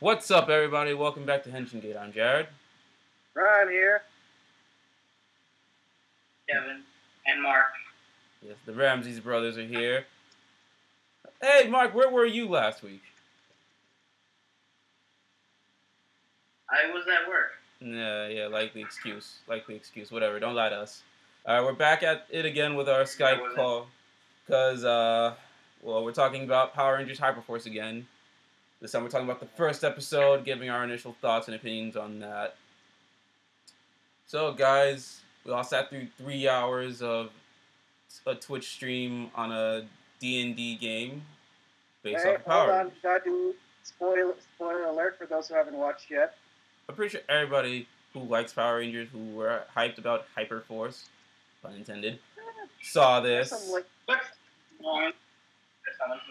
What's up, everybody? Welcome back to Henshin Gate. I'm Jared. Ryan here. Kevin and Mark. Yes, the Ramses brothers are here. Hey, Mark, where were you last week? I was at work. Yeah, likely excuse. Whatever, don't lie to us. Alright, we're back at it again with our Skype call. Because, we're talking about Power Rangers Hyperforce again. This time we're talking about the first episode, giving our initial thoughts and opinions on that. So, guys, we all sat through 3 hours of a Twitch stream on a D&D game based off of Power Rangers. Hold on, gotta do spoiler alert for those who haven't watched yet. I'm pretty sure everybody who likes Power Rangers, who were hyped about Hyperforce, pun intended, saw this. Someone who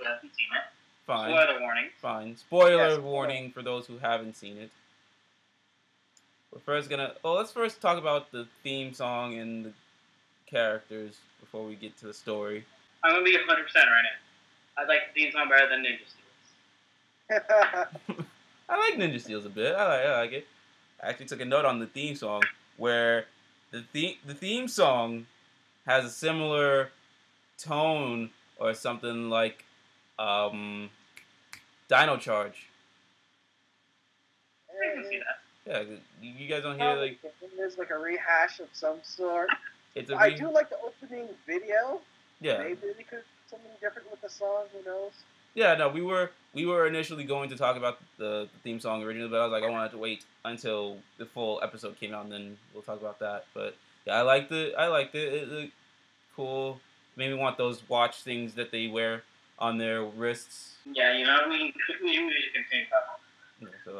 hasn't seen it. Fine. Spoiler warning. Fine. Spoiler warning for those who haven't seen it. Let's first talk about the theme song and the characters before we get to the story. I'm gonna be 100% right now. I like the theme song better than Ninja Steel's. I like Ninja Steel's a bit. I like it. I actually took a note on the theme song where the theme song has a similar tone or something like Dino Charge. I can see that. Yeah, you guys don't hear like there's like a rehash of some sort. It's I do like the opening video. Yeah. Maybe they could do something different with the song. Who knows? Yeah, no, we were initially going to talk about the theme song originally, but I was like, I wanted to wait until the full episode came out, and then we'll talk about that. But yeah, I liked it. It looked cool. Made me want those watch things that they wear on their wrists. Yeah, you know, we usually continue talking. Yeah, so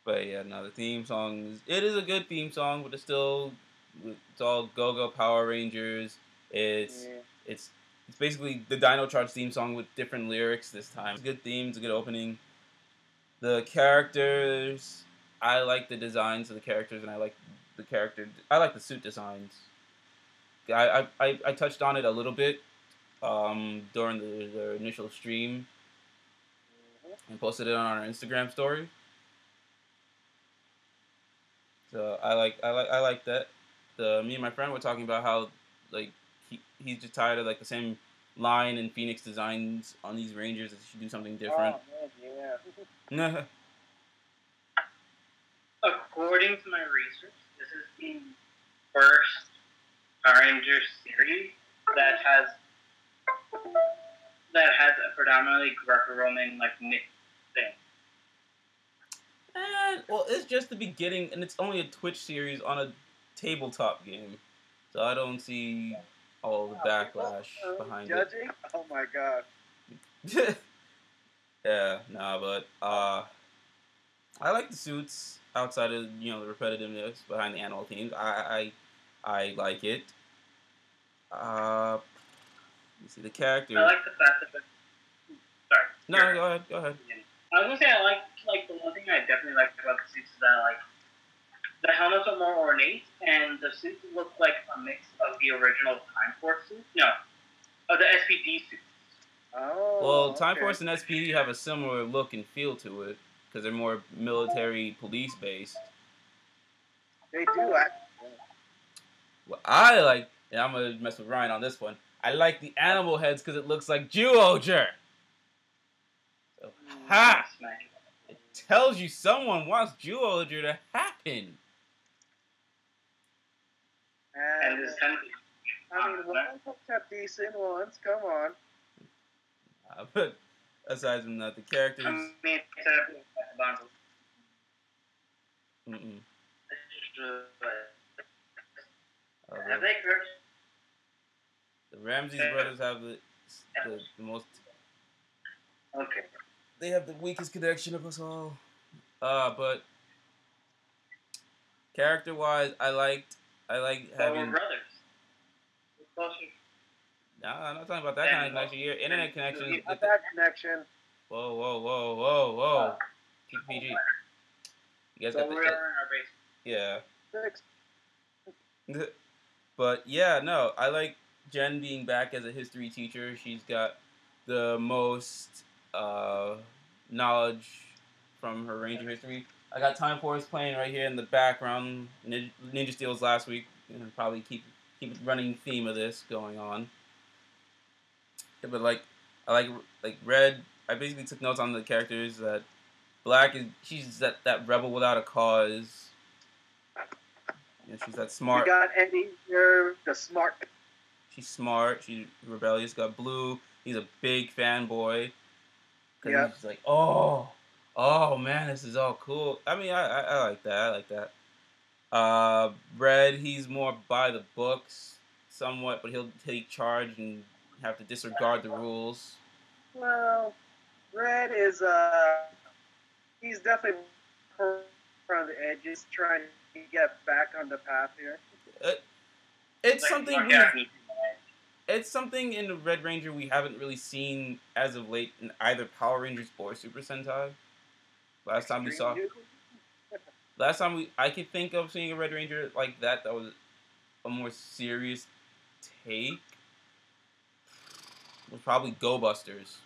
but yeah, no, the theme song it is a good theme song, but it's all Go-Go Power Rangers. It's basically the Dino Charge theme song with different lyrics this time. It's a good theme, it's a good opening. The characters, I like the designs of the characters, and I like the suit designs. I touched on it a little bit during the initial stream and posted it on our Instagram story. So I like that. Me and my friend were talking about how like he's just tired of like the same line and Phoenix designs on these Rangers. That should do something different. Oh, man, yeah. According to my research, this is the first Power Rangers series that has a predominantly Greco-Roman like knit thing. Well, it's just the beginning, and it's only a Twitch series on a tabletop game, so I don't see all the backlash behind judging? it. Oh my god. Yeah, nah, but I like the suits outside of the repetitiveness behind the animal themes. I like it. You see the characters. I like the fact that sorry. No, go ahead. I was gonna say I like the one thing I definitely like about the suits is that like the helmets are more ornate and the suits look like a mix of the original Time Force suits. No, of the SPD suits. Oh. Well, Time Force and SPD have a similar look and feel to it because they're more military police based. They do act. Well, I like, and I'm gonna mess with Ryan on this one. I like the animal heads because it looks like Jewelger. So, ha! It tells you someone wants Jewelger to happen. And this kind of. I mean, one have decent ones. Come on. But aside from that, the characters. Have they cursed? The Ramses brothers have the most. Okay. They have the weakest connection of us all. But character-wise, I like having. We're brothers. We're closer. No, I'm not talking about that kind of connection. Your internet connection. Not that connection. Whoa. Keep PG. You guys got the. We're in our basement. Yeah. But yeah, no, I like Jen being back as a history teacher. She's got the most knowledge from her Ranger history. I got Time Force playing right here in the background. Ninja Steel's last week. Probably keep it running theme of this going on. Yeah, but I like Red. I basically took notes on the characters that Black is she's that rebel without a cause. She's that smart. We got Eddie here, the smart. She's smart. She's rebellious. Got Blue. He's a big fanboy. Yeah. He's like, oh man, this is all cool. I mean, I like that. I like that. Red, he's more by the books, somewhat, but he'll take charge and have to disregard the rules. Well, Red is he's definitely around the edges, trying to get back on the path here. It's something it's something in the Red Ranger we haven't really seen as of late in either Power Rangers or Super Sentai. Last time I could think of seeing a Red Ranger like that was a more serious take was probably Go Busters.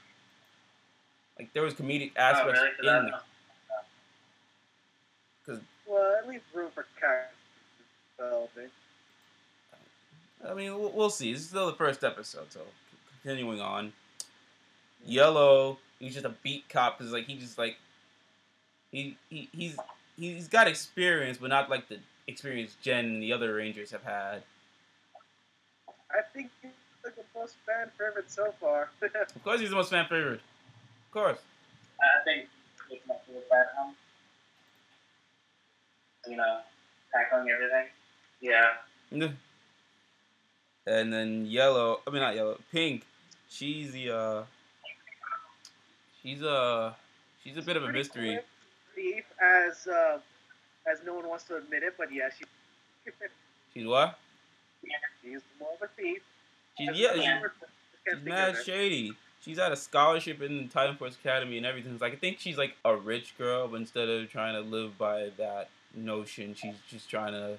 Like there was comedic aspects in it. Well, at least room for character developing. I mean, we'll see. This is still the first episode, so continuing on. Yellow, he's just a beat cop because he's got experience, but not like the experience Jen and the other Rangers have had. I think he's the most fan favorite so far. Of course, he's the most fan favorite. Of course. I think he's my favorite background. Tackling everything. Yeah. And then Pink. She's a bit of a mystery. Thief, as no one wants to admit it, but yeah, She's what? She's more of a thief. She's mad shady. She's at a scholarship in the Titan Force Academy and everything. It's like I think she's like a rich girl, but instead of trying to live by that notion, she's just trying to,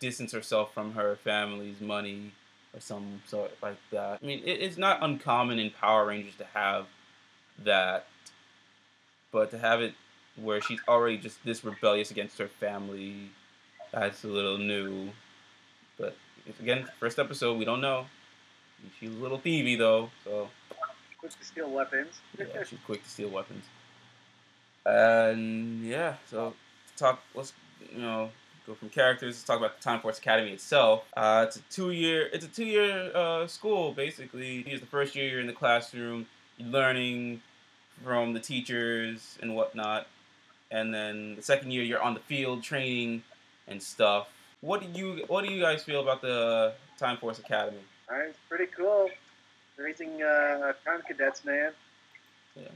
distance herself from her family's money or some sort like that. I mean, it's not uncommon in Power Rangers to have that, but to have it where she's already just this rebellious against her family, that's a little new. But again, first episode, we don't know. She's a little thievy though, so. Quick to steal weapons. Yeah, she's quick to steal weapons. And yeah, so let's go from characters. Let's talk about the Time Force Academy itself. It's a two-year school basically. It's the first year you're in the classroom, you're learning from the teachers and whatnot, and then the second year you're on the field training and stuff. What do you guys feel about the Time Force Academy? Alright, it's pretty cool. Raising time cadets, man. Yeah,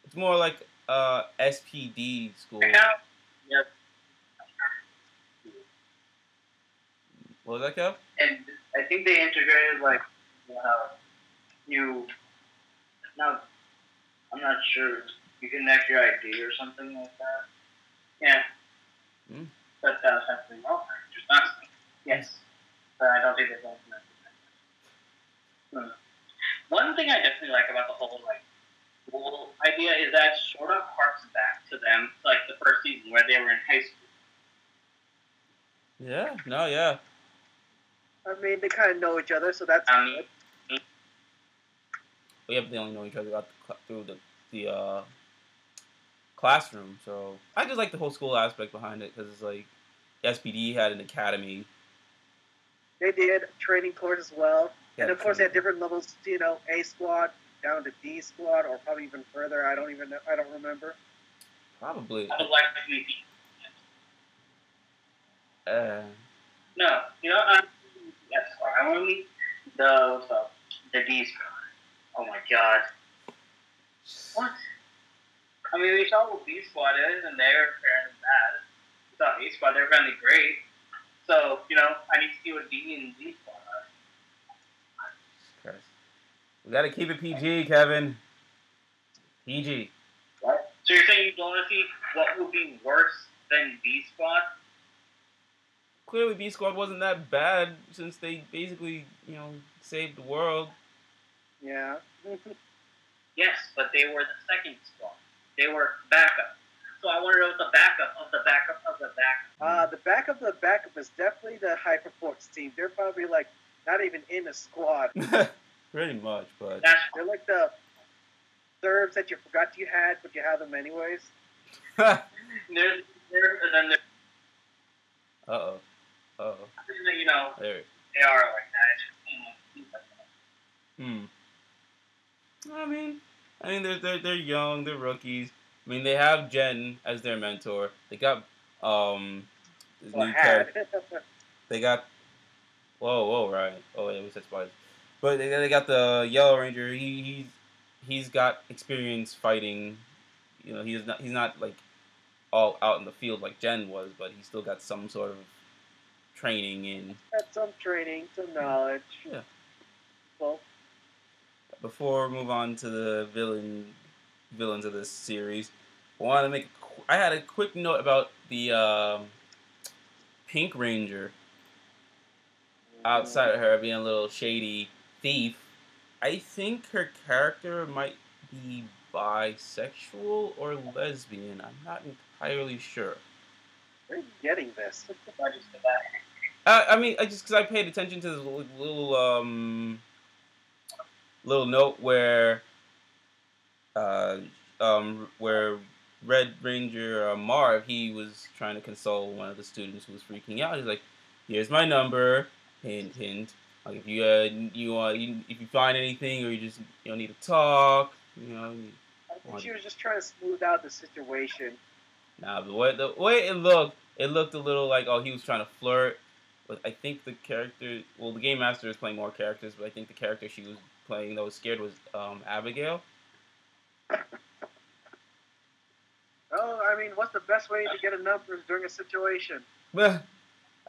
it's more like SPD school. Yep. What was that, Kev? And I think they integrated now I'm not sure, you connect your ID or something like that. Yeah. But that's something wrong. Just not. Yes. But I don't think they're going to connect it. One thing I definitely like about the whole rule idea is that sort of harks back to them, like the first season where they were in high school. Yeah. No. Yeah. I mean, they kind of know each other, so that's good. They only know each other through the classroom. So I just like the whole school aspect behind it because it's like SPD had an academy. They did training course as well, and of course they had different levels. A squad down to D squad, or probably even further. I don't remember. Probably. I would like to be. No, yes, I want to meet the D squad. Oh my god. What? I mean, we saw what B squad is, and they're fairly bad. We saw A squad, they're fairly great. So, I need to see what D and D squad are. We gotta keep it PG, Kevin. PG. What? So you're saying you don't want to see what would be worse than B squad? Clearly, B squad wasn't that bad since they basically, saved the world. Yeah. Yes, but they were the second squad. They were backup. So I wonder what the backup of the backup of the backup. The backup of the backup is definitely the hyperforce team. They're probably like not even in a squad. Pretty much, but they're like the serves that you forgot you had, but you have them anyways. Uh oh. You know, there. They are like that. I mean, they're young, they're rookies. I mean, they have Jen as their mentor. They got this new character. They got whoa, Ryan. Oh yeah, we said spoilers. But they got the Yellow Ranger. He's got experience fighting. You know, he's not like all out in the field like Jen was, but he's still got some sort of training in. Got some training, some knowledge. Yeah. Well, before we move on to the villains of this series, I had a quick note about the Pink Ranger. Outside of her being a little shady thief, I think her character might be bisexual or lesbian. I'm not entirely sure. Where are you getting this? I mean, just because I paid attention to this little note where Red Ranger Marv, he was trying to console one of the students who was freaking out. He's like, "Here's my number, hint, hint. Like if if you find anything or you need to talk, I think she was just trying to smooth out the situation. Nah, the way it looked a little like he was trying to flirt. But I think the character, the game master is playing more characters, but I think the character she was playing that was scared was Abigail. Oh, I mean, what's the best way to get a number during a situation? I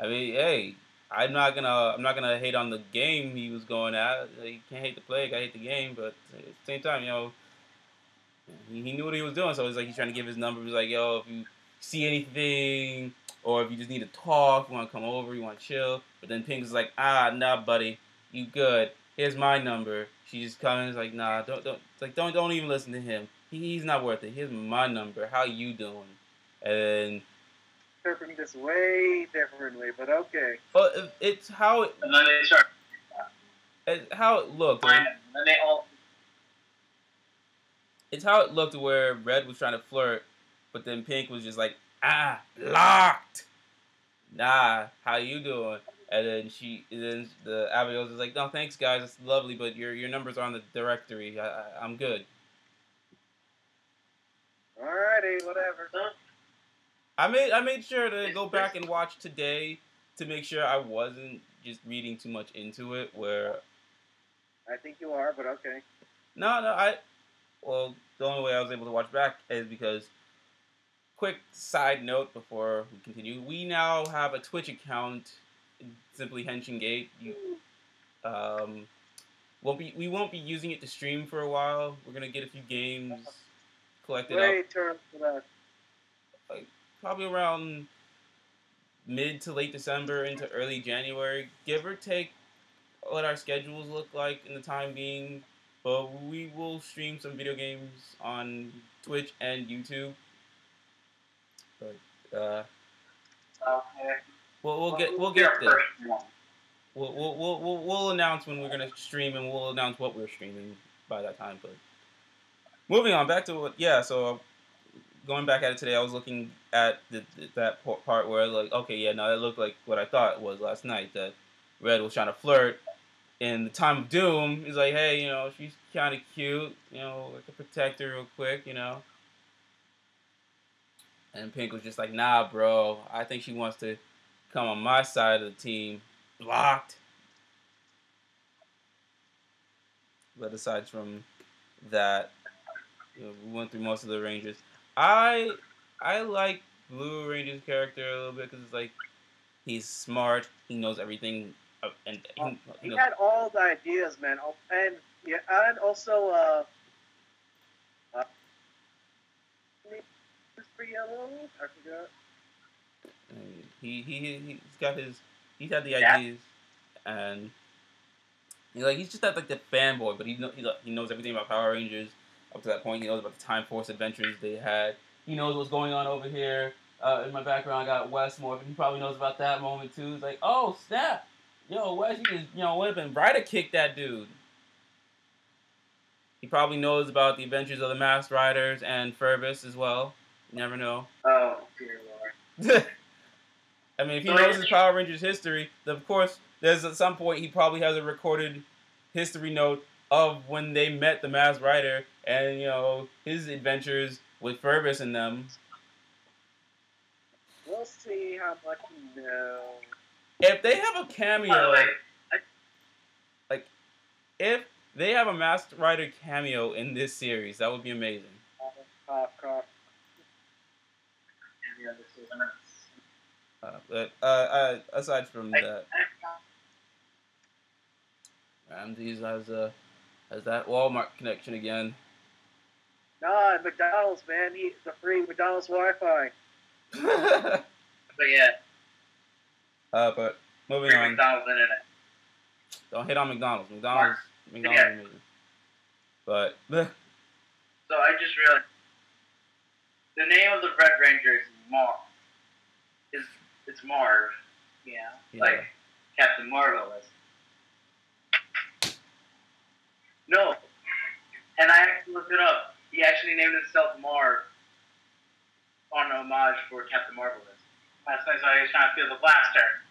mean, hey, I'm not gonna hate on the game he was going at. You can't hate the play, gotta hate the game. But at the same time, he knew what he was doing. So he's trying to give his number. He's like, yo, if you see anything, or if you just need to talk, you want to come over, you want to chill. But then Pink is like, nah, buddy, you good. Here's my number. She just comes like, nah, don't even listen to him. He's not worth it. Here's my number. How you doing? And interpreting this way differently, but okay. Well, it's how it. And then they start. It's how it looked. And then they all. It's how it looked where Red was trying to flirt, but then Pink was just like, locked. Nah, how you doing? And then the Abigail was like, no, thanks guys, it's lovely, but your numbers are on the directory. I'm good. Alrighty, whatever. I made sure to go back and watch today to make sure I wasn't just reading too much into it. Where I think you are, but okay. No, the only way I was able to watch back is because. Quick side note before we continue: we now have a Twitch account, simply Henshin Gate. We won't be using it to stream for a while. We're gonna get a few games collected up. Term for that. Like, probably around mid to late December into early January, give or take what our schedules look like in the time being. But we will stream some video games on Twitch and YouTube. But we'll get there. We'll announce when we're gonna stream, and we'll announce what we're streaming by that time. But moving on back to so going back at it today, I was looking at that part where that looked like what I thought it was last night. That Red was trying to flirt. In the time of doom, he's like, hey, she's kind of cute, I could protect her real quick, And Pink was just like, nah, bro, I think she wants to come on my side of the team. Blocked. But aside from that, we went through most of the Rangers. I like Blue Ranger's character a little bit because it's like, he's smart, he knows everything. And he had all the ideas, man, and also Mr. Yellow, I forgot. He's had the ideas, and He's just that like the fanboy, but he knows everything about Power Rangers up to that point. He knows about the Time Force adventures they had. He knows what's going on over here. In my background, I got Wes Morphin. He probably knows about that moment too. He's like, oh snap, yo Wes, you just would have been right to kick that dude. He probably knows about the adventures of the Masked Riders and Furbus as well. You never know. Oh dear Lord. I mean, if he knows his Power Rangers history, then of course, there's at some point he probably has a recorded history note of when they met the Masked Rider and, his adventures with Furbus and them. We'll see how much you know. If they have a cameo, if they have a Masked Rider cameo in this series, that would be amazing. Cough. But aside from that, Ramses has that Walmart connection again. Nah, McDonald's, man. The free McDonald's Wi-Fi. But yeah. But moving on. McDonald's internet. Don't hit on McDonald's. McDonald's is amazing. But so I just realized the name of the Red Ranger is Marv. It's Marv. Yeah. Like Captain Marvel is. No. And I actually looked it up. He actually named himself Marv on homage for Captain Marvel. Last night, so he was trying to feel the blaster.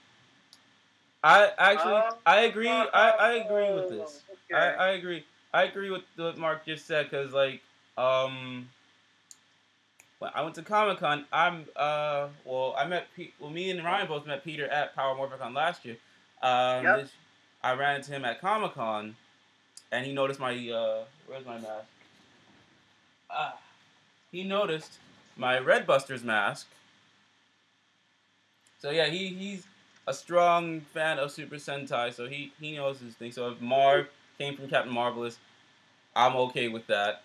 I agree. I agree with this. Okay. I agree. I agree with what Mark just said because, like, when I went to Comic-Con, me and Ryan both met Peter at Power Morphicon last year. I ran into him at Comic-Con, and he noticed my, where's my mask? He noticed my Red Busters mask. So yeah, he's a strong fan of Super Sentai, so he knows his thing. So if Marv came from Captain Marvelous, I'm okay with that.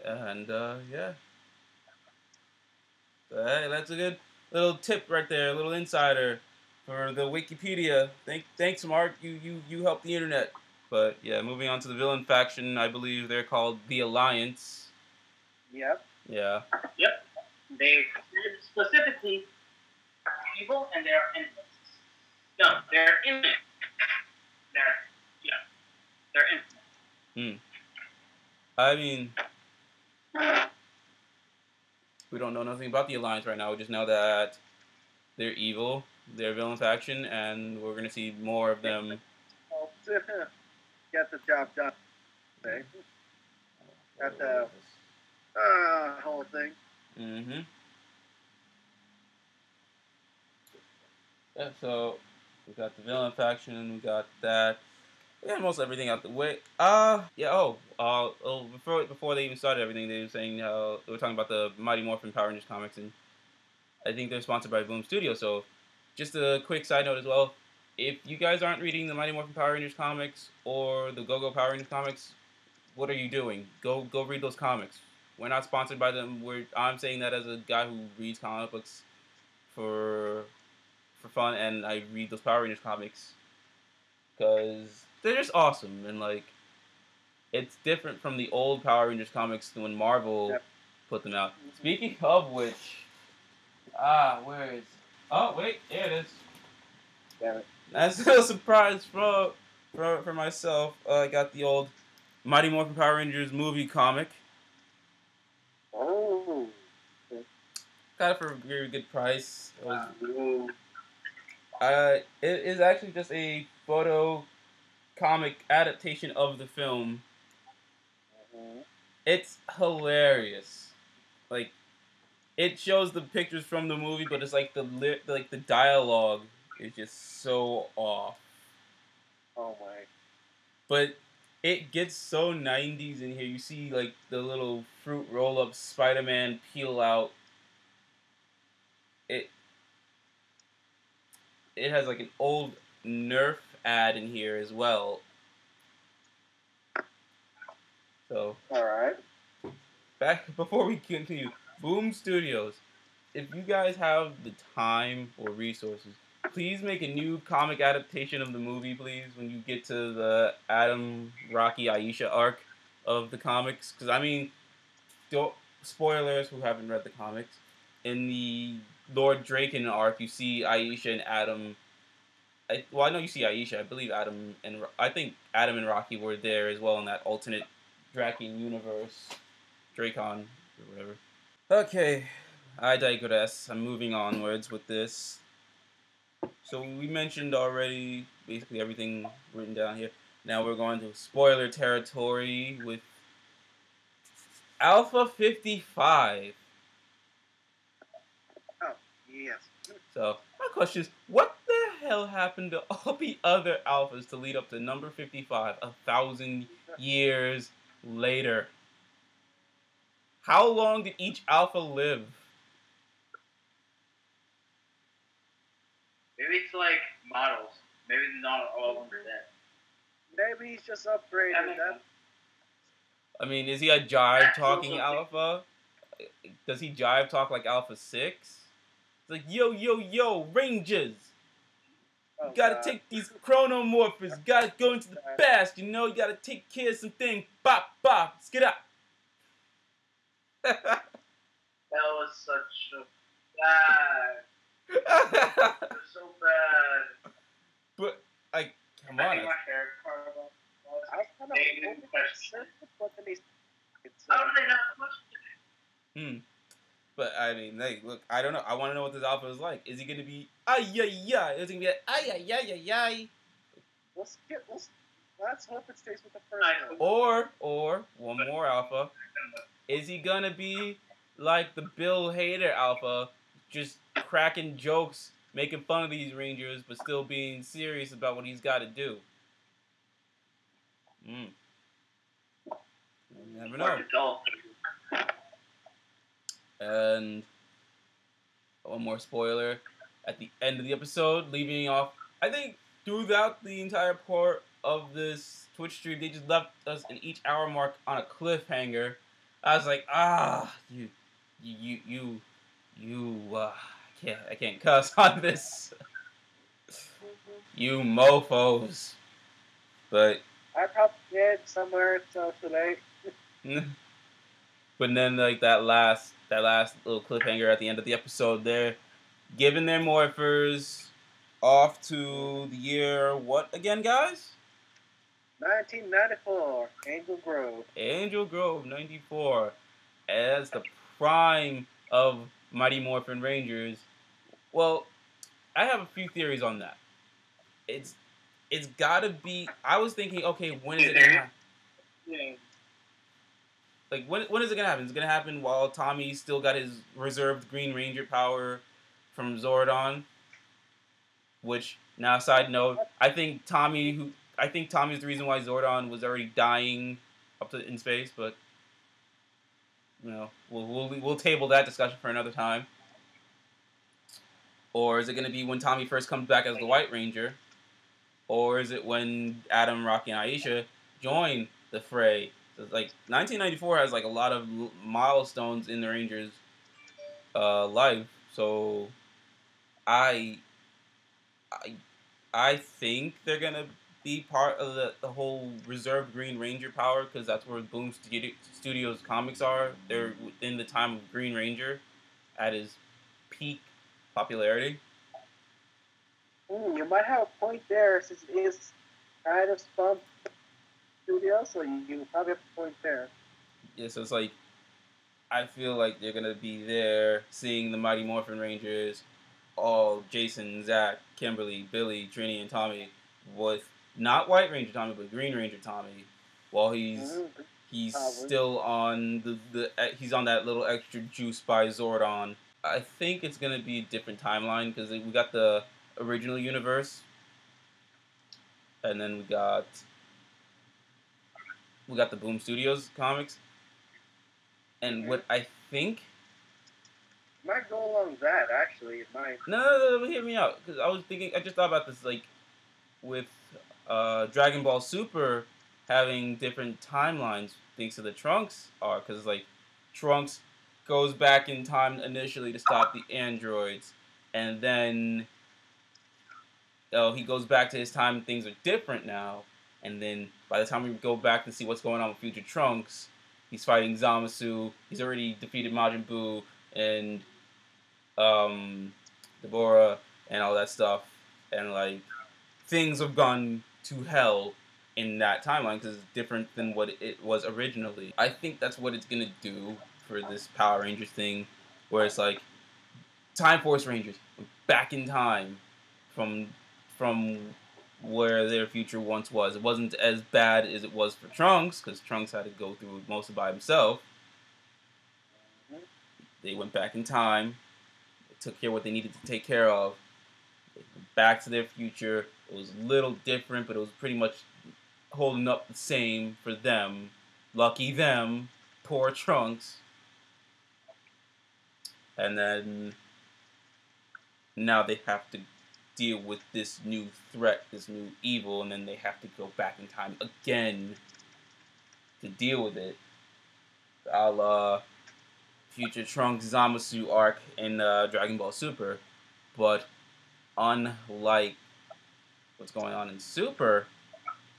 And yeah. So, hey, that's a good little tip right there, a little insider for the Wikipedia. Thanks, Mark. You helped the internet. But yeah, moving on to the villain faction, I believe they're called the Alliance. Yep. Yeah. Yep. They specifically evil and they're enemies. No, they're infinite. They're infinite. I mean, we don't know nothing about the Alliance right now. We just know that they're evil, they're a villain faction, and we're gonna see more of them. Get the job done. Okay. Got the whole thing. Mm-hmm. Yeah, so we got the villain faction, we got that. Yeah, most everything out the way. Before they even started everything, they were saying how they were talking about the Mighty Morphin Power Rangers comics, and I think they're sponsored by Boom Studios. So, just a quick side note as well. If you guys aren't reading the Mighty Morphin Power Rangers comics or the Go-Go Power Rangers comics, what are you doing? Go read those comics. We're not sponsored by them. I'm saying that as a guy who reads comic books for fun, and I read those Power Rangers comics because they're just awesome, and like it's different from the old Power Rangers comics when Marvel put them out. Speaking of which, where is? Oh wait, there it is. Damn it! That's a surprise for myself. I got the old Mighty Morphin Power Rangers movie comic. Oh. Got it for a very good price. It is actually just a photo comic adaptation of the film. Mm-hmm. It's hilarious. Like, it shows the pictures from the movie, but it's like the dialogue is just so off. Oh my! But it gets so 90s in here. You see like the little fruit roll-up Spider-Man peel out. It has like an old Nerf ad in here as well. So, alright. Back before we continue, Boom Studios. If you guys have the time or resources, please make a new comic adaptation of the movie, please, when you get to the Adam, Rocky, Aisha arc of the comics. Because, I mean, spoilers who haven't read the comics. In the Lord Draken arc, you see Aisha and Adam. I know you see Aisha. I believe I think Adam and Rocky were there as well in that alternate Draken universe. Dracon, or whatever. Okay, I digress. I'm moving onwards with this. So we mentioned already basically everything written down here. Now we're going to spoiler territory with Alpha 55. Oh, yes. So my question is, what the hell happened to all the other alphas to lead up to number 55, 1,000 years later? How long did each alpha live? Maybe it's like models. Maybe not all of them are dead. Maybe he's just upgraded. I mean, is he a jive talking alpha? Does he jive talk like Alpha 6? It's like, yo, Rangers! You gotta take these chronomorphers, gotta go into the past, you know, you gotta take care of some things. Bop, let's get up! That was such a bad. It was so bad. But, like, come on. I think my hair part of I was kind of hoping how do they not much? But I mean, like, look, I don't know. I want to know what this alpha is like. Is he gonna be ay? Is he gonna be like ay? Let's hope it stays with the first one. Or one more alpha. Is he gonna be like the Bill Hader alpha, just cracking jokes, making fun of these Rangers, but still being serious about what he's got to do? You never know. And one more spoiler at the end of the episode, leaving off. I think throughout the entire part of this Twitch stream, they just left us in each hour mark on a cliffhanger. I was like, I can't cuss on this. You mofos. But I probably did somewhere so today. But then like that last little cliffhanger at the end of the episode, they're giving their morphers off to the year what again, guys? 1994, Angel Grove, 94, as the prime of Mighty Morphin Rangers. Well, I have a few theories on that. It's gotta be. I was thinking, okay, when is it gonna happen? Like, when is it gonna happen? It's gonna happen while Tommy still got his reserved Green Ranger power from Zordon. Which, now, side note, I think Tommy's the reason why Zordon was already dying up in space. But you know, we'll table that discussion for another time. Or is it gonna be when Tommy first comes back as the White Ranger? Or is it when Adam, Rocky, and Aisha join the fray? Like 1994 has like a lot of milestones in the Rangers' life, so I think they're gonna be part of the whole reserved Green Ranger power, because that's where Boom Studios comics are. They're within the time of Green Ranger at his peak popularity. You might have a point there, since it is kind of spun studio, so you probably have a point there. Yeah, so it's like, I feel like they're gonna be there seeing the Mighty Morphin Rangers, all Jason, Zach, Kimberly, Billy, Trini, and Tommy, with not White Ranger Tommy, but Green Ranger Tommy, while he's still on he's on that little extra juice by Zordon. I think it's gonna be a different timeline, because we got the original universe, and then we got the Boom Studios comics, and what I think might go along that, actually. It might. No, hear me out, because I just thought about this, like with Dragon Ball Super having different timelines thanks to the Trunks arc, because like Trunks goes back in time initially to stop the androids, and then he goes back to his time, things are different now. And then by the time we go back and see what's going on with Future Trunks, he's fighting Zamasu. He's already defeated Majin Buu and Deborah and all that stuff. And like things have gone to hell in that timeline because it's different than what it was originally. I think that's what it's gonna do for this Power Rangers thing, where it's like Time Force Rangers back in time from where their future once was. It wasn't as bad as it was for Trunks because Trunks had to go through most of it by himself. They went back in time. They took care of what they needed to take care of. They went back to their future. It was a little different, but it was pretty much holding up the same for them. Lucky them. Poor Trunks. And then now they have to deal with this new threat, this new evil, and then they have to go back in time again to deal with it. A la Future Trunks Zamasu arc in Dragon Ball Super. But unlike what's going on in Super,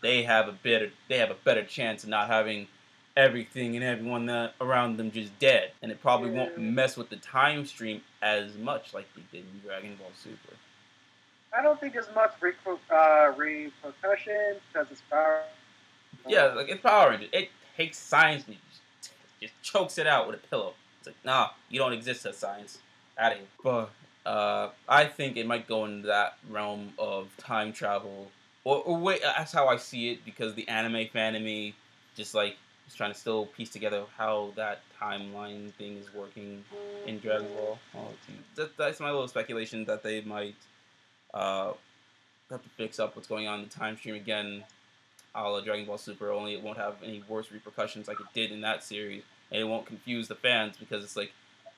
they have a better chance of not having everything and everyone around them just dead, and it probably won't mess with the time stream as much like they did in Dragon Ball Super. I don't think as much repercussion because it's Power. Yeah, like it's Power Rangers. It takes science and just chokes it out with a pillow. It's like, nah, you don't exist as science. Out of here. But I think it might go in that realm of time travel. Or wait, that's how I see it, because the anime fan in me just like is trying to still piece together how that timeline thing is working in Dragon Ball. That's my little speculation that they might have to fix up what's going on in the time stream again, a la Dragon Ball Super, only it won't have any worse repercussions like it did in that series, and it won't confuse the fans because it's like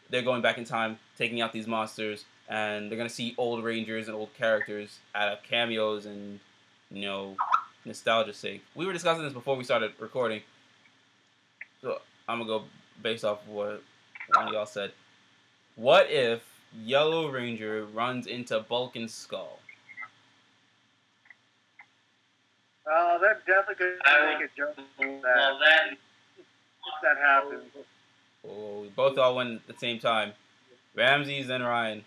they're going back in time, taking out these monsters, and they're going to see old Rangers and old characters out of cameos and, you know, nostalgia's sake. We were discussing this before we started recording, so I'm going to go based off of what one of y'all said. What if Yellow Ranger runs into Bulkin's skull? Oh, they're definitely going to make a joke about that. Well, then... If that happens. Oh, we both all went at the same time. Ramses and Ryan.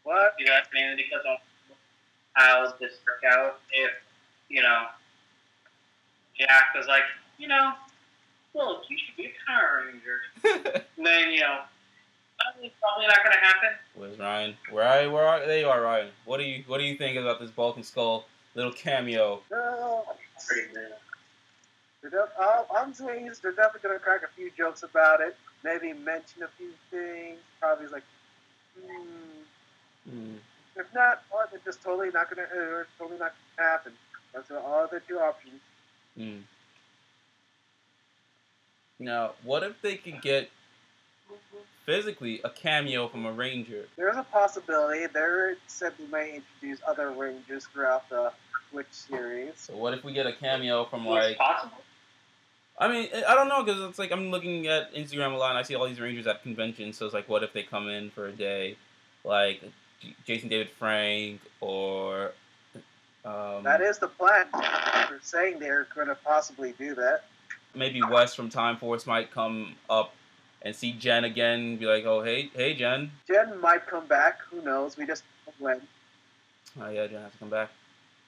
What? You know, that's mainly because of how this work out. If, you know, Jack was like, you know, well, you should be a Power Ranger. Then, you know, that's probably not going to happen. Where's Ryan? Where are they? You are, Ryan. What do you think about this Bulkin skull little cameo? I'm saying they're definitely going to crack a few jokes about it. Maybe mention a few things. Probably like, If not, or they're just totally not going to happen. That's all the two options. Now, what if they could get physically a cameo from a Ranger? There's a possibility. They said they might introduce other Rangers throughout the Switch series. So what if we get a cameo from It's possible. I mean, I don't know, because it's like I'm looking at Instagram a lot and I see all these Rangers at conventions, so it's like, what if they come in for a day? Like Jason David Frank or... that is the plan. They're saying they're going to possibly do that. Maybe Wes from Time Force might come up and see Jen again and be like, oh, hey, Jen. Jen might come back. Who knows? We just don't know when. Oh, yeah, Jen has to come back.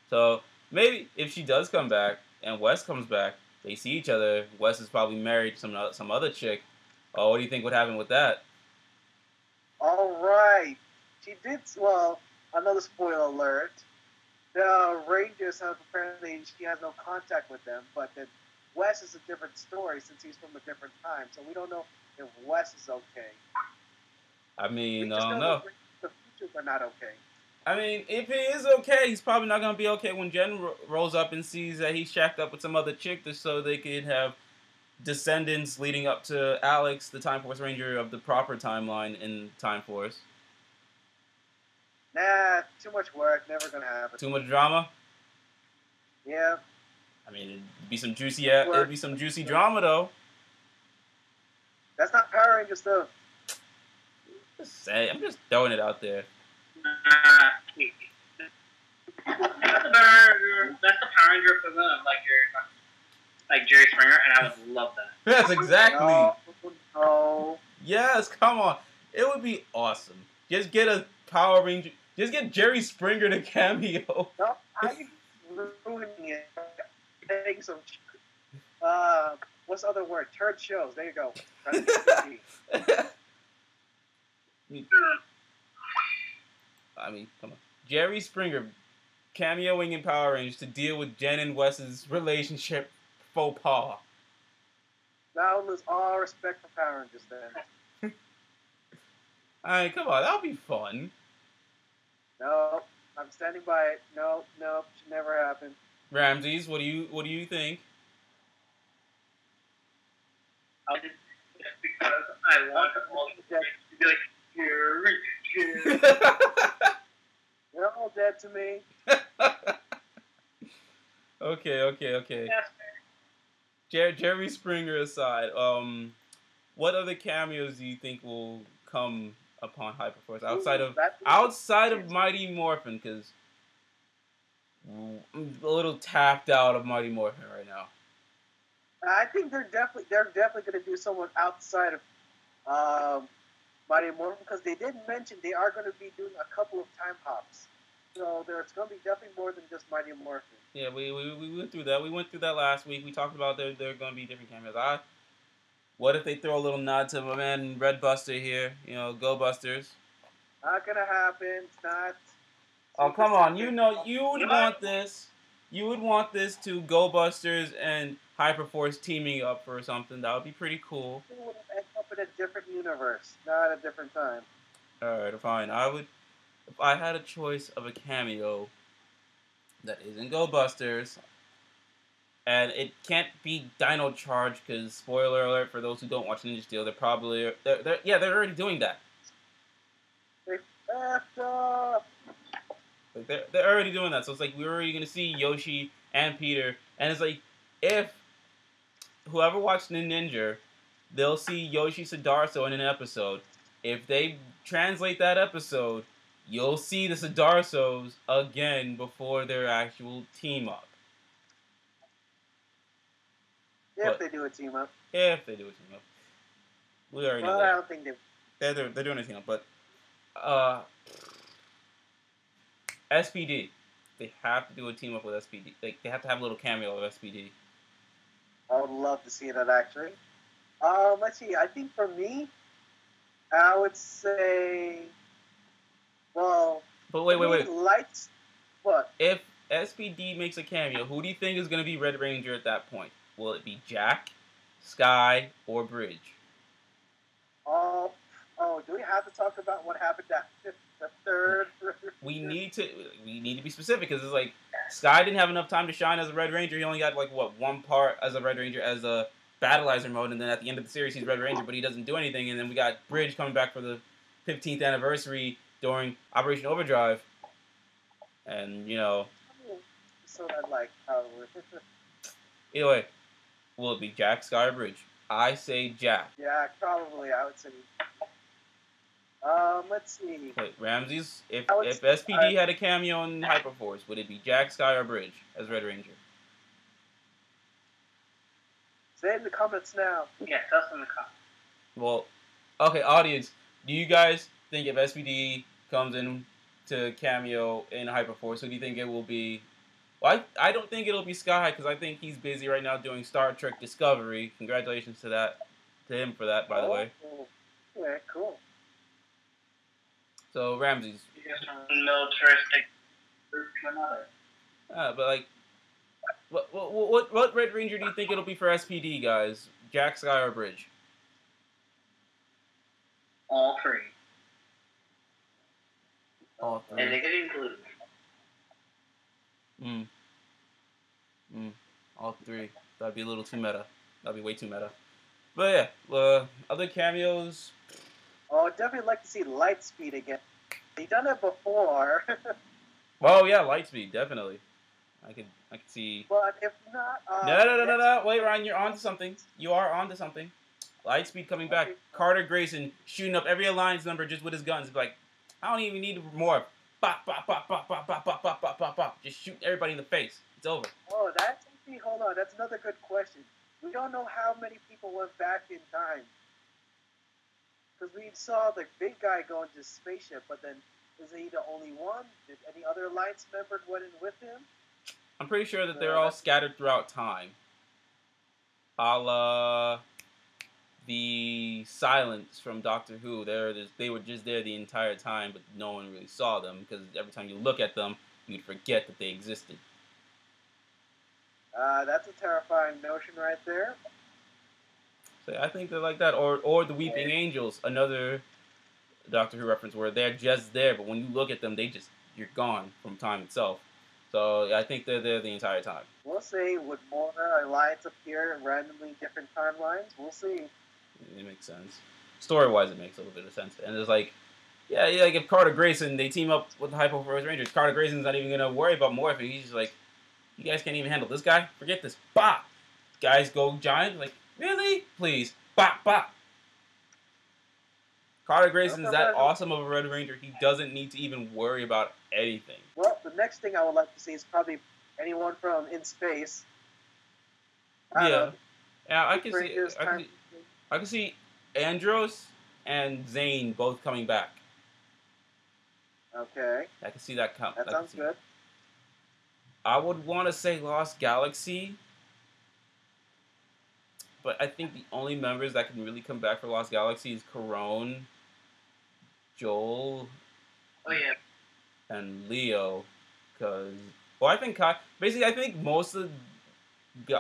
So maybe if she does come back and Wes comes back, they see each other. Wes is probably married to some other chick. Oh, what do you think would happen with that? All right. She did, well, another spoiler alert. The Rangers have apparently, she has no contact with them, but then Wes is a different story since he's from a different time. So we don't know if Wes is okay. I mean, I don't know. The futures are not okay. I mean, if he is okay, he's probably not going to be okay when Jen rolls up and sees that he's shacked up with some other chick just so they could have descendants leading up to Alex, the Time Force Ranger of the proper timeline in Time Force. Nah, too much work. Never going to happen. Too much drama? Yeah. I mean, it'd be some juicy drama, though. That's not Power Ranger stuff. I'm just throwing it out there. That's the Power Ranger equivalent of like Jerry Springer, and I would love that. Yes, exactly. No. Yes, come on. It would be awesome. Just get a Power Ranger. Just get Jerry Springer to cameo. No, I'm ruining it. Getting some. What's the other word? Turd shows. There you go. I mean, come on. Jerry Springer cameoing in Power Rangers to deal with Jen and Wes's relationship faux pas. Now lose all respect for Power Rangers then. I mean, come on, that'll be fun. No, I'm standing by it. No, should never happen. Ramses, what do you think? Because I want all the to be like Jerry. You're all dead to me. Okay. Jerry Springer aside, what other cameos do you think will come upon Hyperforce outside of Mighty Morphin? Because I'm a little tapped out of Mighty Morphin right now. I think they're definitely going to do someone outside of Mighty Morphin, because they did mention they are going to be doing a couple of time hops. So there's going to be definitely more than just Mighty Morphin. Yeah, we went through that. We went through that last week. We talked about there are going to be different cameos. What if they throw a little nod to my man Red Buster here? You know, Go Busters. Not going to happen. It's not. Oh, come on. You know, you would want this. You would want this to Go Busters and Hyperforce teaming up for something. That would be pretty cool. It would end up in a different universe, not a different time. Alright, fine. If I had a choice of a cameo that isn't Go Busters, and it can't be Dino Charge, because spoiler alert for those who don't watch Ninja Steel, they're already doing that. They effed up. Like they're already doing that, so it's like we're already gonna see Yoshi and Peter, and it's like if whoever watched Ninja, they'll see Yoshi Sudarso in an episode. If they translate that episode, you'll see the Sudarsos again before their actual team up. If they do a team up. If they do a team up. We already know that. I don't think they're doing a team up, but SPD. They have to do a team up with SPD. They have to have a little cameo of SPD. I would love to see that, actually. Let's see. I think for me, I would say, well... But wait. Lights... What? If SPD makes a cameo, who do you think is going to be Red Ranger at that point? Will it be Jack, Sky, or Bridge? Oh, do we have to talk about what happened after the third? We need to be specific, because it's like Sky didn't have enough time to shine as a Red Ranger. He only got one part as a Red Ranger as a Battleizer mode, and then at the end of the series he's Red Ranger, but he doesn't do anything. And then we got Bridge coming back for the 15th anniversary during Operation Overdrive, and So I like how. Either way, will it be Jack, Sky, or Bridge? I say Jack. Yeah, probably. I would say. Let's see. Wait, Ramses, if SPD had a cameo in Hyperforce, would it be Jack, Sky, or Bridge as Red Ranger? Say it in the comments now. Yeah, tell us in the comments. Well, okay, audience, do you guys think if SPD comes in to cameo in Hyperforce, who do you think it will be? Well, I don't think it'll be Sky, because I think he's busy right now doing Star Trek Discovery. Congratulations to him for that, by the way. Cool. Yeah, cool. So, Ramses. From militaristic group to another. But what Red Ranger do you think it'll be for SPD, guys? Jack, Sky, or Bridge? All three. All three. And they get included. All three. That'd be a little too meta. That'd be way too meta. But yeah, other cameos. Oh, I'd definitely like to see Lightspeed again. He done it before. Oh yeah, Lightspeed, definitely. I could see. But if not, No. Wait, Ryan, you're onto something. You are onto something. Lightspeed coming back. Carter Grayson shooting up every alliance number just with his guns. Like, I don't even need more. Bop, bop, bop, bop, bop, bop, bop, bop, bop, bop, bop. Just shoot everybody in the face. It's over. Oh, that's actually, hold on. That's another good question. We don't know how many people went back in time. Because we saw the big guy go into spaceship, but then is he the only one? Did any other Alliance member went in with him? I'm pretty sure that they're all scattered throughout time. A la the Silence from Doctor Who. They were just there the entire time, but no one really saw them because every time you look at them, you'd forget that they existed. That's a terrifying notion right there. So I think they're like that, or the Weeping Angels, another Doctor Who reference where they're just there, but when you look at them, you're gone from time itself. So I think they're there the entire time. We'll see. Would more Alliance appear in randomly different timelines? We'll see. It makes sense. Story-wise, it makes a little bit of sense. And it's like, yeah, like if Carter Grayson, they team up with the hyperforce Rangers, Carter Grayson's not even going to worry about morphing. He's just like, you guys can't even handle this guy? Forget this. Bop! Guys go giant. Like, really? Please. Bop, bop. Carter Grayson's that awesome of a Red Ranger, he doesn't need to even worry about anything. Well, the next thing I would like to see is probably anyone from in space. Yeah, I can see Andros and Zane both coming back. Okay. I can see that come. That sounds good. I would want to say Lost Galaxy, but I think the only members that can really come back for Lost Galaxy is Corone, Joel, and Leo. Because, well, I think most of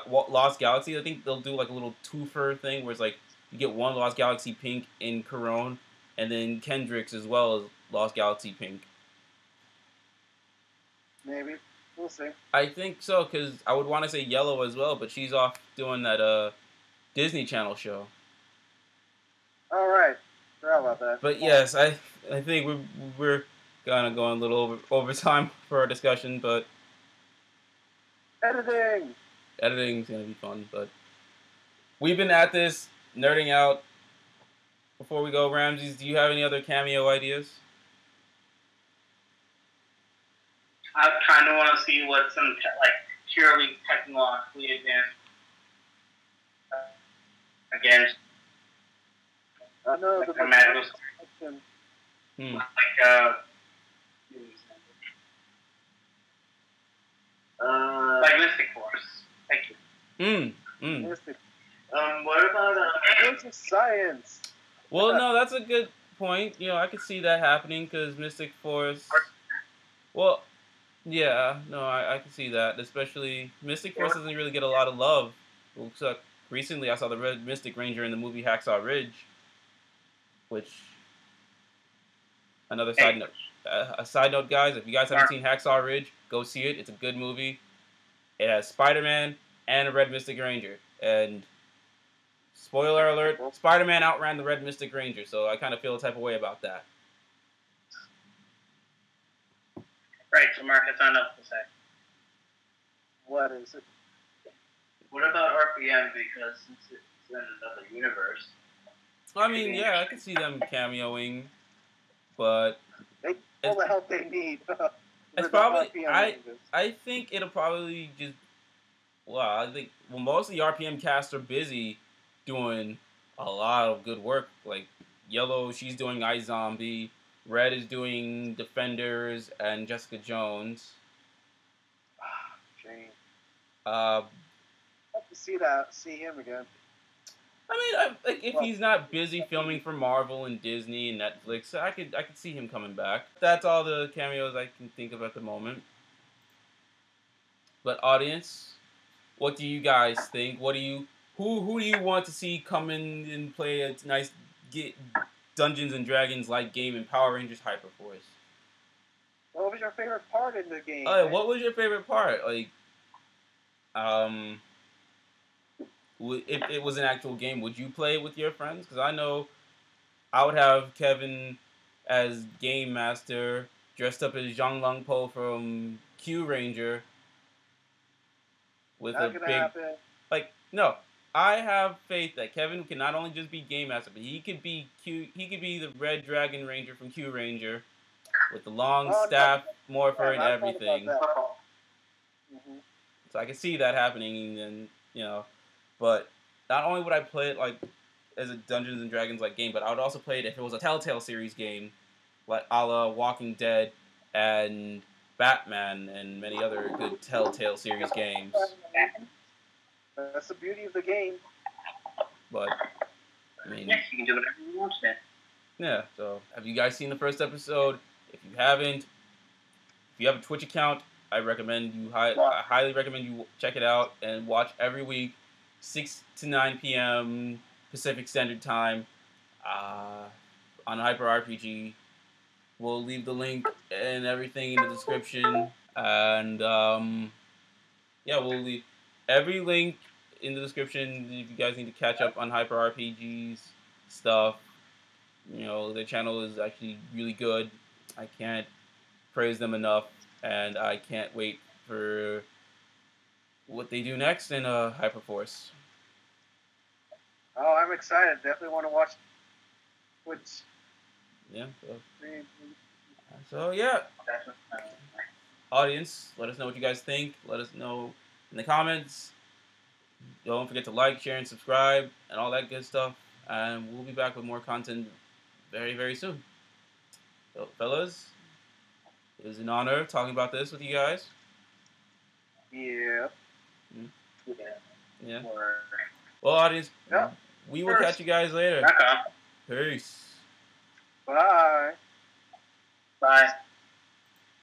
Lost Galaxy, I think they'll do like a little twofer thing where it's like you get one Lost Galaxy Pink in Corone, and then Kendricks as well as Lost Galaxy Pink. Maybe. We'll see. I think so, because I would want to say Yellow as well, but she's off doing that Disney Channel show. All right. Sorry about that. But yes, I think we're kind of going a little over time for our discussion, but editing's gonna be fun. But we've been at this nerding out. Before we go, Ramses, do you have any other cameo ideas? I kind of want to see what some purely technologically advanced again. I know like the magical like Mystic Force. Thank you. Mystic. What about basic science? Well, no, that's a good point. You know, I could see that happening because Mystic Force. Well, yeah, no, I can see that. Especially Mystic Force doesn't really get a lot of love. Except recently, I saw the Red Mystic Ranger in the movie Hacksaw Ridge, which another side note. A side note, guys, if you guys haven't seen Hacksaw Ridge, go see it. It's a good movie. It has Spider-Man and a Red Mystic Ranger. And spoiler alert, Spider-Man outran the Red Mystic Ranger, so I kind of feel a type of way about that. Right, so Mark has something else to say. What is it? What about RPM? Because since it's in another universe. I mean, yeah, I can see them cameoing, but they all the help they need. It's probably I think it'll probably just most of the RPM cast are busy doing a lot of good work. Like Yellow, she's doing iZombie. Red is doing Defenders and Jessica Jones. Shame. I'd have to see him again. I mean, if he's not busy filming for Marvel and Disney and Netflix, I could see him coming back. That's all the cameos I can think of at the moment. But audience, what do you guys think? Who do you want to see come in and play a nice Dungeons and Dragons like game in Power Rangers Hyperforce? What was your favorite part in the game? What was your favorite part? Like, if it was an actual game, would you play it with your friends? Because I know I would have Kevin as Game Master, dressed up as Zhang Lung Po from Q Ranger. With Not a gonna big, happen. No, I have faith that Kevin can not only just be Game Master, but he could be the Red Dragon Ranger from Q Ranger, with the long Oh, no. staff, morpher, Yeah, and I thought about everything. that. Mhm. So I can see that happening, and but not only would I play it like as a Dungeons and Dragons like game, but I would also play it if it was a Telltale series game, like a la Walking Dead and Batman and many other good Telltale series games. That's the beauty of the game. But I mean, Yeah, you can do whatever you want then. yeah. So have you guys seen the first episode? If you haven't, if you have a Twitch account, I highly recommend you check it out and watch every week, 6 to 9 p.m. Pacific Standard Time, on Hyper RPG. We'll leave the link and everything in the description, and yeah, we'll leave every link in the description if you guys need to catch up on Hyper RPG's stuff. Their channel is actually really good. I can't praise them enough, and I can't wait for what they do next in Hyperforce. Oh, I'm excited. Definitely want to watch Twitch. Yeah. So yeah. Audience, let us know what you guys think. Let us know in the comments. Don't forget to like, share, and subscribe, and all that good stuff. And we'll be back with more content very, very soon. So, fellas, it was an honor talking about this with you guys. Yeah. Yeah. Well, audience, we will catch you guys later. Peace. Bye. Bye.